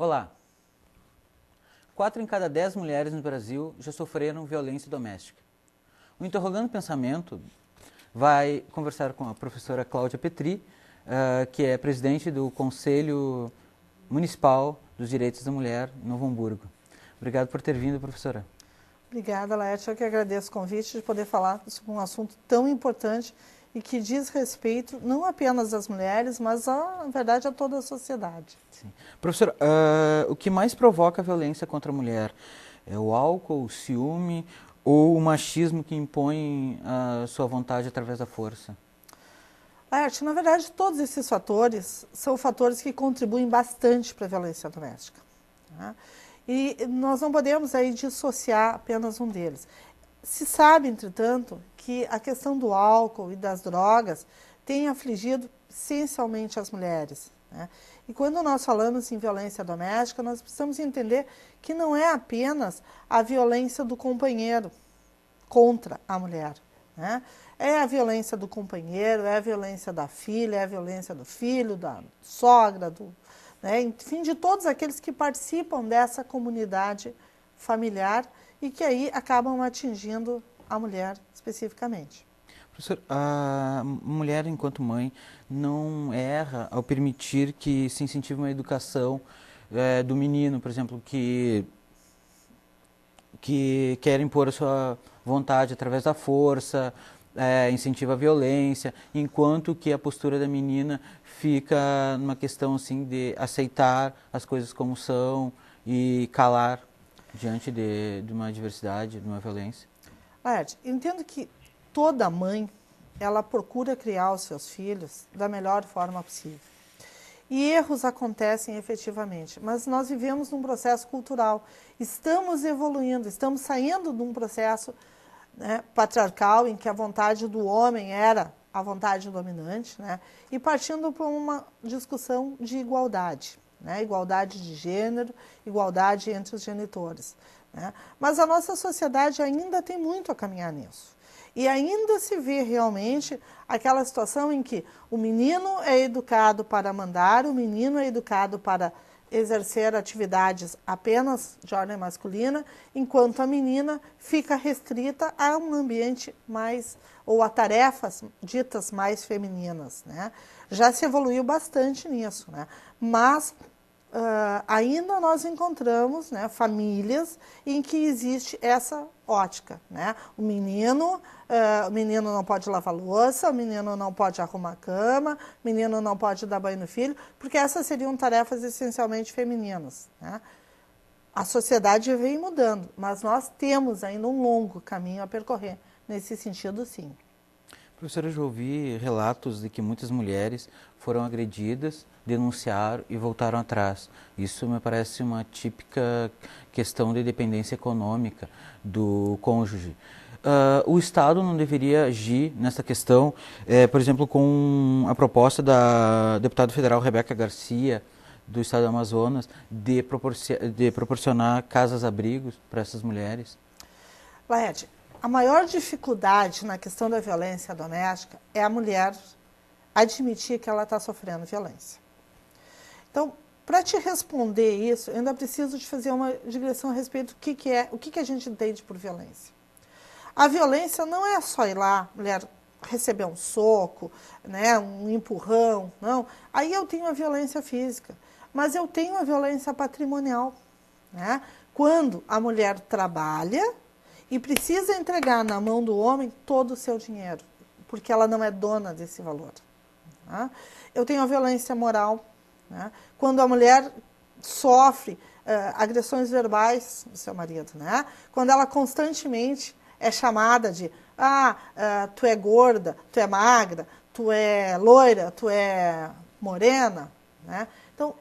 Olá! 4 em cada 10 mulheres no Brasil já sofreram violência doméstica. O Interrogando Pensamento vai conversar com a professora Cláudia Petri, que é presidente do Conselho Municipal dos Direitos da Mulher em Novo Hamburgo. Obrigado por ter vindo, professora. Obrigada, Laerte. Eu que agradeço o convite de poder falar sobre um assunto tão importante e que diz respeito não apenas às mulheres, mas, na verdade, a toda a sociedade. Sim. Professora, o que mais provoca a violência contra a mulher? É o álcool, o ciúme ou o machismo que impõe a sua vontade através da força? Laerte, na verdade, todos esses fatores são fatores que contribuem bastante para a violência doméstica, né? E nós não podemos aí dissociar apenas um deles. Se sabe, entretanto, que a questão do álcool e das drogas tem afligido essencialmente as mulheres, né? E quando nós falamos em violência doméstica, nós precisamos entender que não é apenas a violência do companheiro contra a mulher, né? É a violência do companheiro, é a violência da filha, é a violência do filho, da sogra, né? Enfim, de todos aqueles que participam dessa comunidade familiar e que aí acabam atingindo a mulher especificamente. Professor, a mulher, enquanto mãe, não erra ao permitir que se incentive uma educação do menino, por exemplo, que quer impor a sua vontade através da força, incentiva a violência, enquanto que a postura da menina fica numa questão assim de aceitar as coisas como são e calar diante de uma adversidade, de uma violência. Laerte, entendo que toda mãe, ela procura criar os seus filhos da melhor forma possível. E erros acontecem efetivamente, mas nós vivemos num processo cultural. Estamos evoluindo, estamos saindo de um processo, né, patriarcal, em que a vontade do homem era a vontade dominante, né, e partindo para uma discussão de igualdade, né, igualdade de gênero, igualdade entre os genitores, né. Mas a nossa sociedade ainda tem muito a caminhar nisso. E ainda se vê realmente aquela situação em que o menino é educado para mandar, o menino é educado para exercer atividades apenas de ordem masculina, enquanto a menina fica restrita a um ambiente mais, ou a tarefas ditas mais femininas, né? Já se evoluiu bastante nisso, né? Mas ainda nós encontramos, né, famílias em que existe essa ótica, né? O menino não pode lavar louça, o menino não pode arrumar a cama, o menino não pode dar banho no filho, porque essas seriam tarefas essencialmente femininas, né? A sociedade vem mudando, mas nós temos ainda um longo caminho a percorrer nesse sentido, sim. Professora, eu já ouvi relatos de que muitas mulheres foram agredidas, denunciaram e voltaram atrás. Isso me parece uma típica questão de dependência econômica do cônjuge. O Estado não deveria agir nessa questão, por exemplo, com a proposta da deputada federal Rebeca Garcia, do Estado do Amazonas, de proporcionar casas-abrigos para essas mulheres? Laerte, a maior dificuldade na questão da violência doméstica é a mulher admitir que ela está sofrendo violência. Então, para te responder isso, eu ainda preciso de fazer uma digressão a respeito do que a gente entende por violência. A violência não é só ir lá, a mulher receber um soco, né, um empurrão, não. Aí eu tenho a violência física, mas eu tenho a violência patrimonial, né? Quando a mulher trabalha e precisa entregar na mão do homem todo o seu dinheiro, porque ela não é dona desse valor, né? Eu tenho a violência moral, né? Quando a mulher sofre agressões verbais do seu marido, né? Quando ela constantemente é chamada de tu é gorda, tu é magra, tu é loira, tu é morena, né? Então,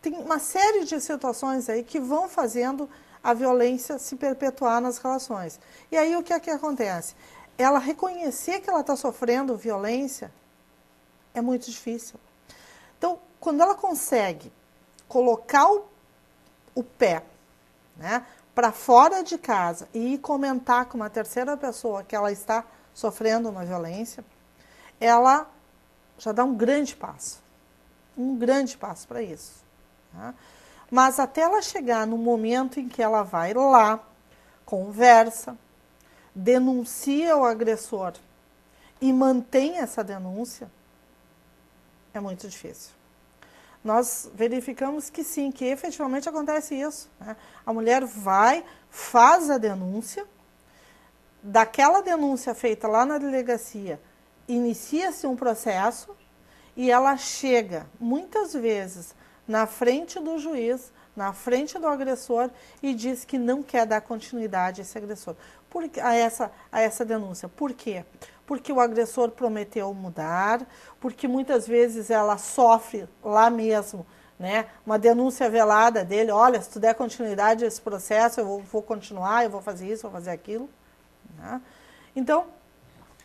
tem uma série de situações aí que vão fazendo a violência se perpetuar nas relações. E aí o que é que acontece? Ela reconhecer que ela está sofrendo violência é muito difícil. Então, quando ela consegue colocar o pé, né, para fora de casa e ir comentar com uma terceira pessoa que ela está sofrendo uma violência, ela já dá um grande passo para isso, né? Mas até ela chegar no momento em que ela vai lá, conversa, denuncia o agressor e mantém essa denúncia, é muito difícil. Nós verificamos que sim, que efetivamente acontece isso, né? A mulher vai, faz a denúncia, daquela denúncia feita lá na delegacia, inicia-se um processo e ela chega, muitas vezes, na frente do juiz, na frente do agressor e diz que não quer dar continuidade a esse agressor, a essa denúncia. Por quê? Porque o agressor prometeu mudar, porque muitas vezes ela sofre lá mesmo, né, uma denúncia velada dele, olha, se tu der continuidade a esse processo, eu vou continuar, eu vou fazer isso, vou fazer aquilo. Né? Então,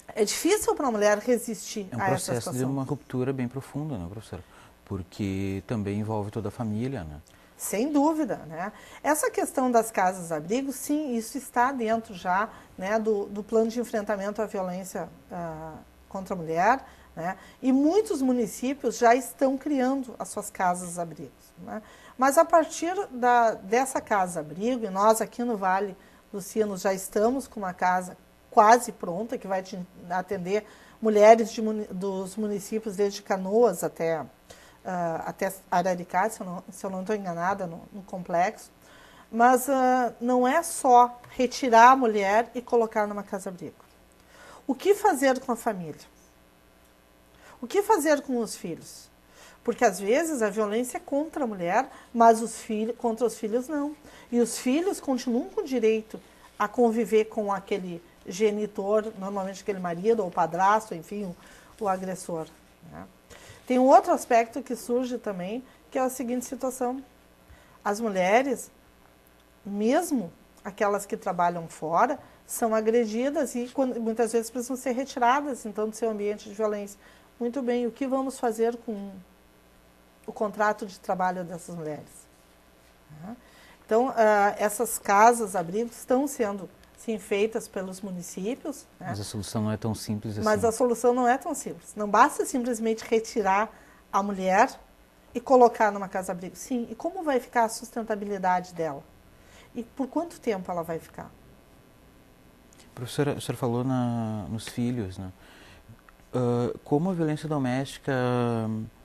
é difícil para a mulher resistir a essa situação. É um processo de uma ruptura bem profunda, né, professora? Porque também envolve toda a família, né? Sem dúvida, né? Essa questão das casas-abrigo, sim, isso está dentro já, né, do plano de enfrentamento à violência contra a mulher, né? E muitos municípios já estão criando as suas casas-abrigos, né? Mas a partir dessa casa-abrigo, e nós aqui no Vale dos Sinos já estamos com uma casa quase pronta, que vai atender mulheres dos municípios desde Canoas até Araricá, se eu não estou enganada, no complexo. Mas não é só retirar a mulher e colocar numa casa-abrigo. O que fazer com a família? O que fazer com os filhos? Porque às vezes a violência é contra a mulher, mas contra os filhos não. E os filhos continuam com direito a conviver com aquele genitor, normalmente aquele marido ou padrasto, enfim, o agressor. Né? Tem um outro aspecto que surge também, que é a seguinte situação. As mulheres, mesmo aquelas que trabalham fora, são agredidas e muitas vezes precisam ser retiradas, então, do seu ambiente de violência. Muito bem, o que vamos fazer com o contrato de trabalho dessas mulheres? Então, essas casas-abrigos estão sendo, sim, feitas pelos municípios. Né? Mas a solução não é tão simples assim. Mas a solução não é tão simples. Não basta simplesmente retirar a mulher e colocar numa casa-abrigo. Sim, e como vai ficar a sustentabilidade dela? E por quanto tempo ela vai ficar? Professora, a senhora falou nos filhos, né? Como a violência doméstica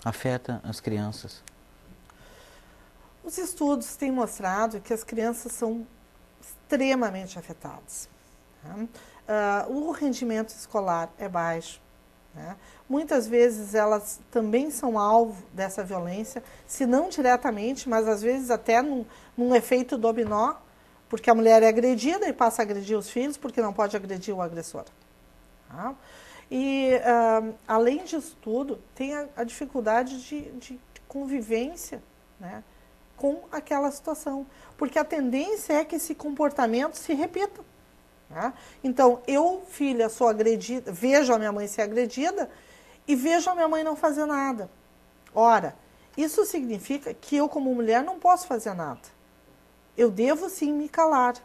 afeta as crianças? Os estudos têm mostrado que as crianças são extremamente afetadas. Tá? O rendimento escolar é baixo. Né? Muitas vezes elas também são alvo dessa violência, se não diretamente, mas às vezes até num efeito dominó, porque a mulher é agredida e passa a agredir os filhos porque não pode agredir o agressor. Tá? E, além disso tudo, tem a dificuldade de convivência, né, com aquela situação. Porque a tendência é que esse comportamento se repita. Né? Então, eu, filha, sou agredida, vejo a minha mãe ser agredida e vejo a minha mãe não fazer nada. Ora, isso significa que eu, como mulher, não posso fazer nada. Eu devo, sim, me calar.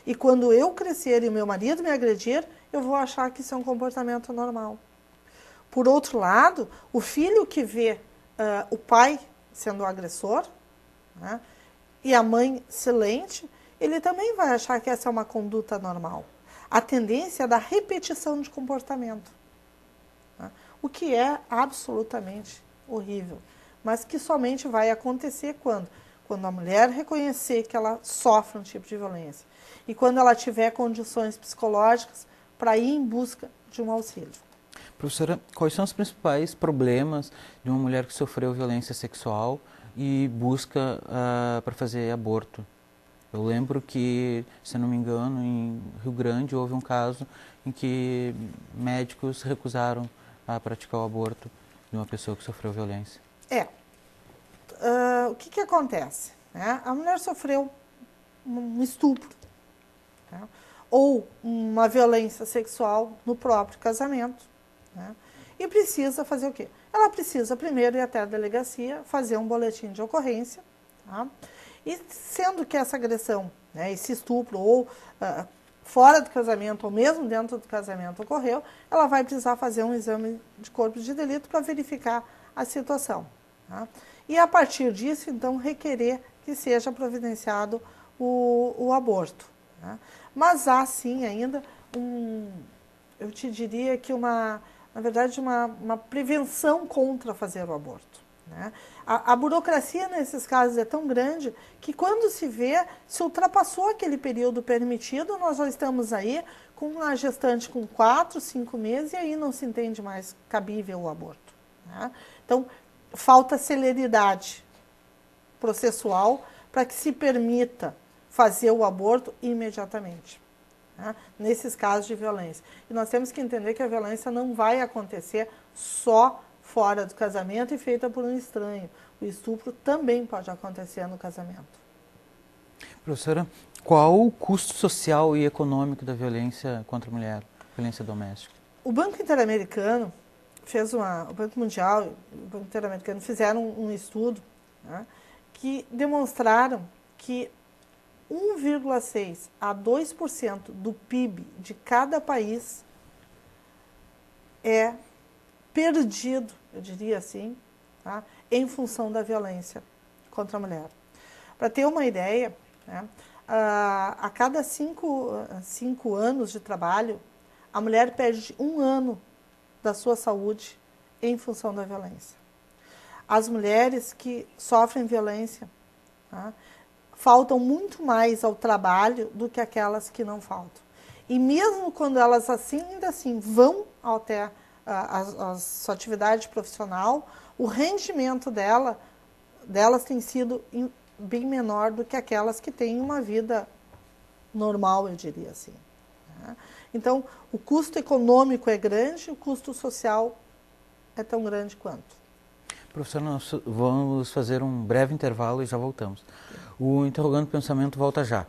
E quando eu crescer e meu marido me agredir, eu vou achar que isso é um comportamento normal. Por outro lado, o filho que vê o pai sendo o agressor, né, e a mãe silente, ele também vai achar que essa é uma conduta normal. A tendência é da repetição de comportamento, né, o que é absolutamente horrível, mas que somente vai acontecer quando a mulher reconhecer que ela sofre um tipo de violência e quando ela tiver condições psicológicas para ir em busca de um auxílio. Professora, quais são os principais problemas de uma mulher que sofreu violência sexual e busca para fazer aborto? Eu lembro que, se não me engano, em Rio Grande houve um caso em que médicos recusaram a praticar o aborto de uma pessoa que sofreu violência. O que acontece? Né? A mulher sofreu um estupro, né? Ou uma violência sexual no próprio casamento. Né? E precisa fazer o quê? Ela precisa primeiro ir até a delegacia, fazer um boletim de ocorrência. Tá? E sendo que essa agressão, né, esse estupro, ou fora do casamento, ou mesmo dentro do casamento ocorreu, ela vai precisar fazer um exame de corpo de delito para verificar a situação. Tá? E a partir disso, então, requerer que seja providenciado o aborto, né? Mas há sim ainda eu te diria que na verdade uma prevenção contra fazer o aborto, né? A burocracia nesses casos é tão grande que quando se vê, se ultrapassou aquele período permitido, nós já estamos aí com a gestante com 4, 5 meses e aí não se entende mais cabível o aborto, né? Então, falta celeridade processual para que se permita fazer o aborto imediatamente, né, nesses casos de violência. E nós temos que entender que a violência não vai acontecer só fora do casamento e feita por um estranho. O estupro também pode acontecer no casamento. Professora, qual o custo social e econômico da violência contra a mulher, violência doméstica? O Banco Interamericano o Banco Mundial e o Banco Interamericano fizeram um estudo, né, que demonstraram que 1,6% a 2% do PIB de cada país é perdido, eu diria assim, tá, em função da violência contra a mulher. Para ter uma ideia, né, a cada 5 anos de trabalho, a mulher perde 1 ano da sua saúde em função da violência. As mulheres que sofrem violência, tá, faltam muito mais ao trabalho do que aquelas que não faltam. E mesmo quando elas ainda assim vão até a sua atividade profissional, o rendimento delas tem sido bem menor do que aquelas que têm uma vida normal, eu diria assim, né? Então, o custo econômico é grande, o custo social é tão grande quanto. Professor, nós vamos fazer um breve intervalo e já voltamos. O Interrogando Pensamento volta já.